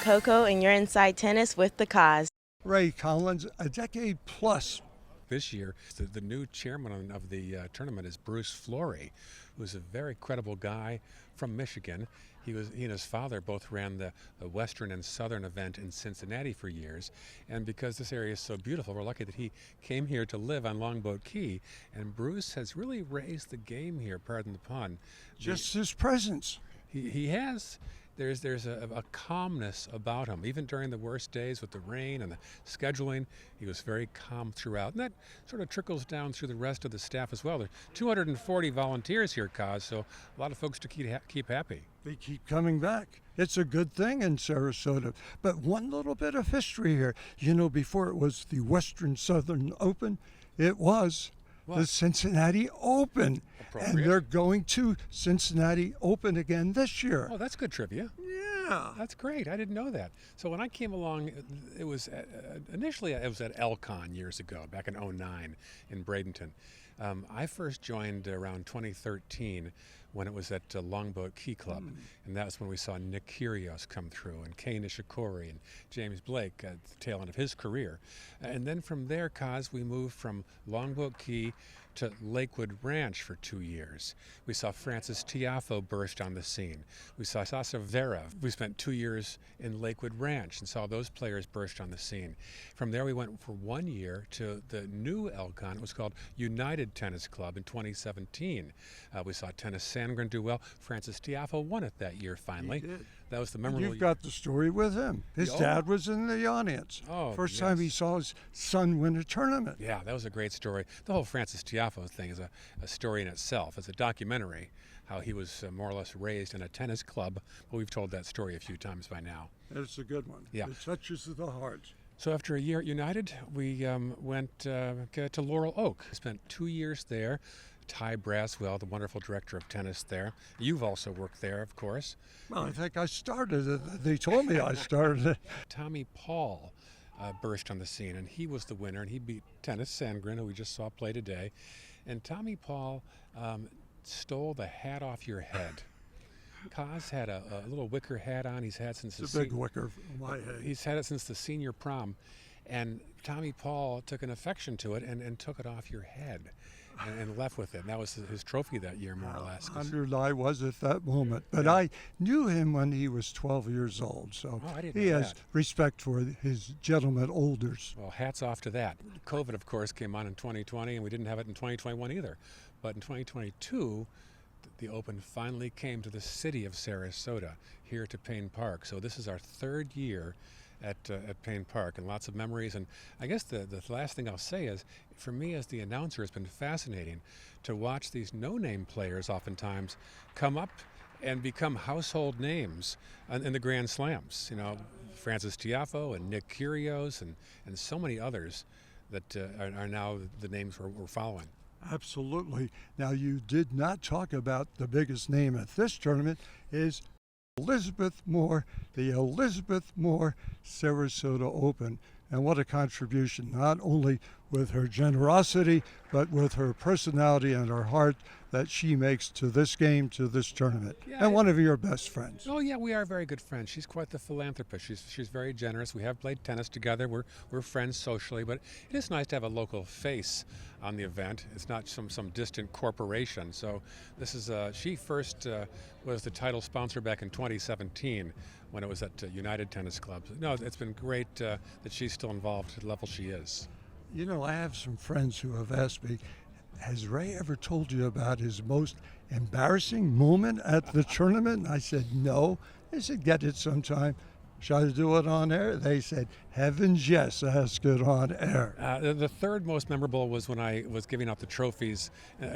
Coco, and you're inside tennis with the Koz. Ray Collins, a decade plus. This year, the new chairman of the tournament is Bruce Flory, who's a very credible guy from Michigan. He and his father both ran the Western and Southern event in Cincinnati for years. And because this area is so beautiful, we're lucky that he came here to live on Longboat Key. And Bruce has really raised the game here, pardon the pun. Just his presence. He has. There's a calmness about him. Even during the worst days with the rain and the scheduling, he was very calm throughout. And that sort of trickles down through the rest of the staff as well. There's 240 volunteers here, Koz, so a lot of folks to keep happy. They keep coming back. It's a good thing in Sarasota. But one little bit of history here. You know, before it was the Western Southern Open, it was the Cincinnati Open. And they're going to Cincinnati Open again this year. Oh, that's good trivia. Yeah. That's great. I didn't know that. So when I came along, it was initially it was at Elcon years ago, back in '09 in Bradenton. I first joined around 2013 when it was at Longboat Key Club, and that was when we saw Nick Kyrgios come through, and Kei Nishikori and James Blake at the tail end of his career. And then from there, Koz, we moved from Longboat Key to Lakewood Ranch for 2 years. We saw Frances Tiafoe burst on the scene. We saw Sasa Zverev. We spent 2 years in Lakewood Ranch and saw those players burst on the scene. From there we went for 1 year to the new Elcon. It was called United Tennis Club in 2017. We saw Tennis Sandgren do well. Frances Tiafoe won it that year finally. He did. That was the memorable. You've got the story with him. His dad was in the audience. First time he saw his son win a tournament. Yeah, that was a great story. The whole Frances Tiafoe thing is a story in itself. It's a documentary, how he was more or less raised in a tennis club. But we've told that story a few times by now. It's a good one. Yeah. It touches the heart. So after a year at United, we went to Laurel Oak. Spent 2 years there. Ty Braswell, the wonderful director of tennis there. You've also worked there, of course. Well, I think I started it. They told me I started it. Tommy Paul burst on the scene, and he was the winner, and he beat Tennis Sandgren, who we just saw play today. And Tommy Paul stole the hat off your head. Koz had a little wicker hat on. He's had since it's a big wicker. My head. He's had it since the senior prom, and Tommy Paul took an affection to it and took it off your head. And left with it. And that was his trophy that year, more or less. Honored I was at that moment. But I knew him when he was 12 years old, so he has respect for his gentlemen elders. Well, hats off to that. COVID, of course, came on in 2020, and we didn't have it in 2021 either. But in 2022, the Open finally came to the city of Sarasota, here to Payne Park. So this is our third year at Payne Park, and lots of memories. And I guess the last thing I'll say is, for me as the announcer, it's been fascinating to watch these no-name players oftentimes come up and become household names in the Grand Slams. You know, Frances Tiafoe and Nick Kyrgios and so many others that are now the names we're following. Absolutely. Now, you did not talk about the biggest name at this tournament is Elizabeth Moore, the Elizabeth Moore Sarasota Open. And what a contribution, not only with her generosity, but with her personality and her heart that she makes to this game, to this tournament. Yeah, and one of your best friends. Oh yeah, we are very good friends. She's quite the philanthropist. She's very generous. We have played tennis together. We're friends socially, but it is nice to have a local face on the event. It's not some distant corporation. So this is she first was the title sponsor back in 2017 when it was at United Tennis Club. No, it's been great that she's still involved at the level she is. You know, I have some friends who have asked me, has Ray ever told you about his most embarrassing moment at the tournament? And I said, no. They said, get it sometime. Shall I do it on air? They said, heavens yes, ask it on air. The third most memorable was when I was giving out the trophies,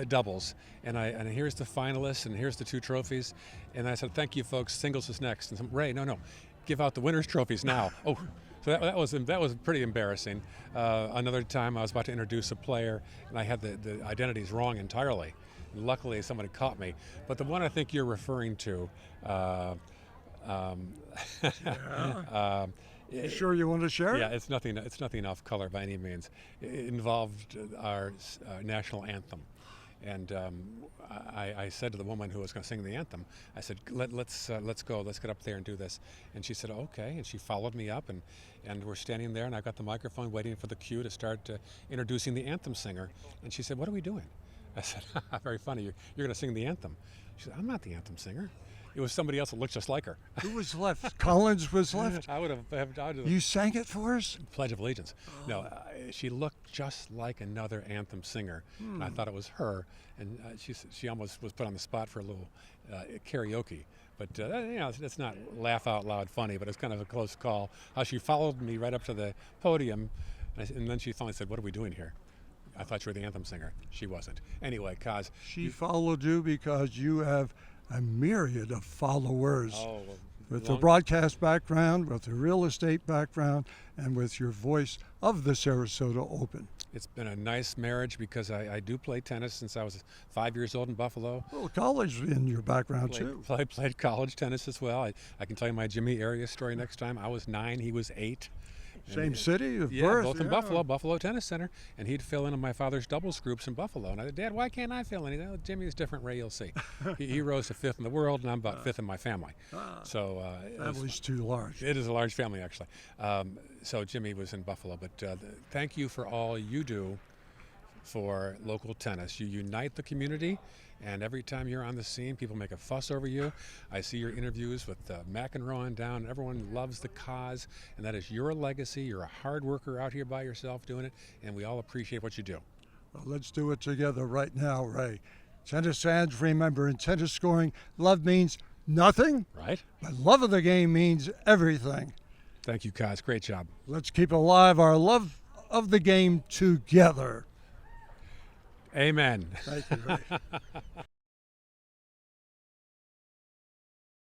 doubles, and here's the finalists, and here's the two trophies, and I said, thank you folks, singles is next. And Ray, no, give out the winners' trophies now. Oh. So that was pretty embarrassing. Another time I was about to introduce a player, and I had the identities wrong entirely. And luckily, somebody caught me. But the one I think you're referring to. You sure you want to share it? Yeah, it's nothing off color by any means. It involved our national anthem. And I said to the woman who was going to sing the anthem, I said, let's go, let's get up there and do this. And she said, okay. And she followed me up, and we're standing there, and I've got the microphone waiting for the cue to start introducing the anthem singer. And she said, what are we doing? I said, very funny, you're going to sing the anthem. She said, I'm not the anthem singer. It was somebody else that looked just like her. Who was left? Collins was left? I would have You sang it for us? Pledge of Allegiance. No, she looked just like another anthem singer. And I thought it was her. And she almost was put on the spot for a little karaoke. But, it's not laugh out loud funny, but it's kind of a close call. How she followed me right up to the podium, and then she finally said, what are we doing here? I thought you were the anthem singer. She wasn't. Anyway, Koz. She followed you because you have a myriad of followers. With the broadcast background, with the real estate background, and with your voice of the Sarasota Open. It's been a nice marriage because I do play tennis since I was 5 years old in Buffalo. Well, college in your background, too. Played college tennis as well. I can tell you my Jimmy area story next time. I was 9, he was 8. Same city of yeah, birth? Both in Buffalo Tennis Center. And he'd fill in on my father's doubles groups in Buffalo. And I said, Dad, why can't I fill in? He said, oh, Jimmy is different, Ray, you'll see. he rose to 5th in the world, and I'm about 5th in my family. So family's too large. It is a large family, actually. So Jimmy was in Buffalo. But thank you for all you do for local tennis. You unite the community, and every time you're on the scene, people make a fuss over you. I see your interviews with McEnroe on down. Everyone loves the cause, and that is your legacy. You're a hard worker out here by yourself doing it, and we all appreciate what you do. Well, let's do it together right now, Ray. Tennis fans, remember, in tennis scoring, love means nothing, right? But love of the game means everything. Thank you, Koz. Great job. Let's keep alive our love of the game together. Amen. Thank you, Ray.